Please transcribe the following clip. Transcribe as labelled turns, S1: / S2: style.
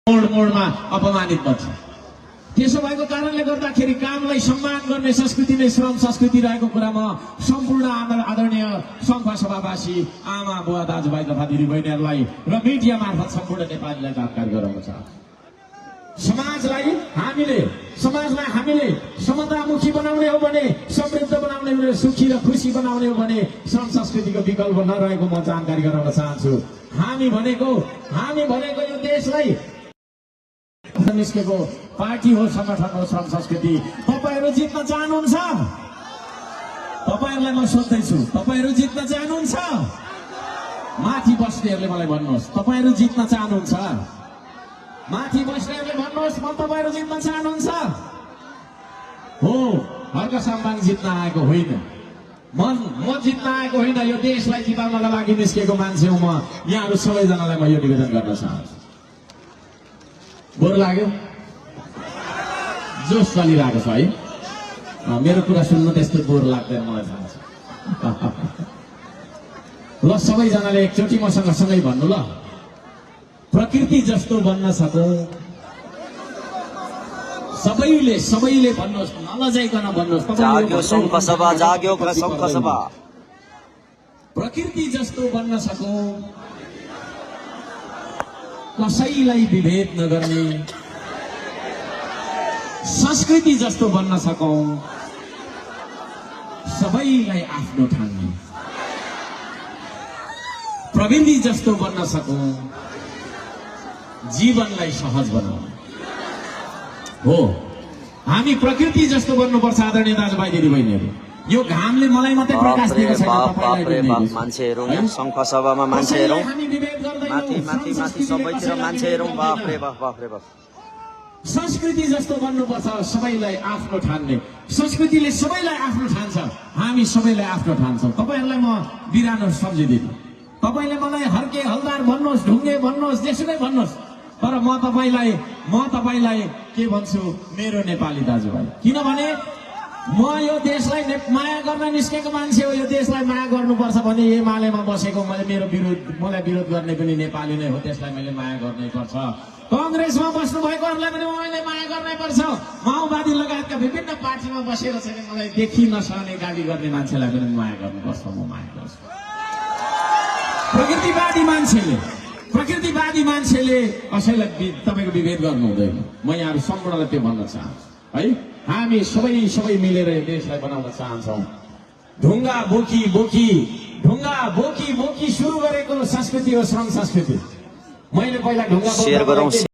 S1: मोडमा अपमानित बन्छ। त्यसो भएको कारणले गर्दाखेरि कामलाई सम्मान गर्ने संस्कृति नै श्रम संस्कृति रहेको कुरामा सम्पूर्ण आदरणीय संघ सभावासी आमा बुवा दाजुभाइ तथा दिदीबहिनीहरूलाई र मिडिया मार्फत सम्पूर्ण नेपालीलाई जानकारी गराउन चाहन्छु। समाजलाई हामीले समतामुखी बनाउने हो भने, समृद्ध बनाउने हो भने, सुखी र खुसी बनाउने हो भने श्रम संस्कृतिको विकल्प नरहेको म जानकारी गराउन चाहन्छु। हामी भनेको यो देशलाई निस्केको पार्टी हो, संगठन हो, श्रम संस्कृति। तपाईहरु जित्न चाहनुहुन्छ? तपाईहरुलाई म सोध्दैछु, तपाईहरु जित्न चाहनुहुन्छ? माथि बस्नेहरुले मलाई भन्नुहोस्, तपाईहरु जित्न चाहनुहुन्छ? माथि बस्नेहरुले भन्नुहोस्, म तपाईहरु जित्न चाहनुहुन्छ? हो, हर्क सम्मान जित्न आएको होइन, म जित्न आएको होइन। यो देशलाई जिताउनका लागि निस्केको मान्छे हो म। यहाँहरु सबैजनालाई म यो निवेदन गर्न चाहन्छु। बोर लाग्यो? जोस चलिरहेको छ है? मेरो कुरा सुन्नु त्यस्तो बोर लाग्दैन मलाई थाहा छ। ल सबैजनाले एकचोटि मसँग सँगै भन्नु ल। प्रकृति जस्तो बन्न सकौं। सबैले भन्नुहोस्, नलजाइकन भन्नुहोस्।
S2: जाग्यो शङ्ख सभा, जाग्यो शङ्ख सभा।
S1: प्रकृति जस्तो बन्न सकौं, कसैलाई विभेद नगर्ने। संस्कृति जस्तो बन्न सकौं, सबैलाई आफ्नो ठान्ने। प्रविधि जस्तो बन्न सकौं, जीवनलाई सहज बनाउने। हो, हामी प्रकृति जस्तो बन्नुपर्छ आदरणीय दाजुभाइ दिदीबहिनीहरू। यो घामले मलाई मात्रै प्रकाश दिएको छैन, तपाईलाई पनि दिएको छ।
S2: मान्छेहरु शङ्ख सभामा मान्छेहरु
S1: हामी विभेद गर्दैनौं,
S2: माथि सबैतिर मान्छेहरु। बाप रे बाप।
S1: संस्कृति जस्तो बन्नुपर्छ, सबैलाई आफ्नो ठान्ने। संस्कृतिले सबैलाई आफ्नो ठान्छ, हामी सबैलाई आफ्नो ठान्छौँ। तपाईहरुलाई म बिरानो सम्झिदिनु। तपाईले मलाई हर्के हलदार भन्नुहोस्, ढुङ्गे भन्नुहोस्, जेसुकै भन्नुहोस्, तर म तपाईलाई के भन्छु, मेरो नेपाली दाजुभाइ। किनभने म यो देशलाई माया गर्न निस्केको मान्छे हो। यो देशलाई माया गर्नुपर्छ भने एमालेमा बसेको मलाई विरोध गर्ने पनि नेपाली नै हो, त्यसलाई मैले माया गर्नै पर्छ। कांग्रेसमा बस्नु भएकोहरूलाई पनि मैले माया गर्नै पर्छ। माओवादी लगायतका विभिन्न पार्टीमा बसेर चाहिँ मलाई देखि नसहने गाली गर्ने मान्छेलाई पनि माया गर्नुपर्छ, म माया गर्छु। प्रकृतिवादी मान्छेले कसैलाई तपाईको विभेद गर्नु हुँदैन। म यहाँहरु सम्पूर्णलाई त्यो भन्न चाहन्छु है। हामी सबै मिलेर देशलाई बनाउन चाहन्छौँ। ढुङ्गा बोकी सुरु गरेको संस्कृति हो श्रम संस्कृति। मैले पहिला ढुङ्गा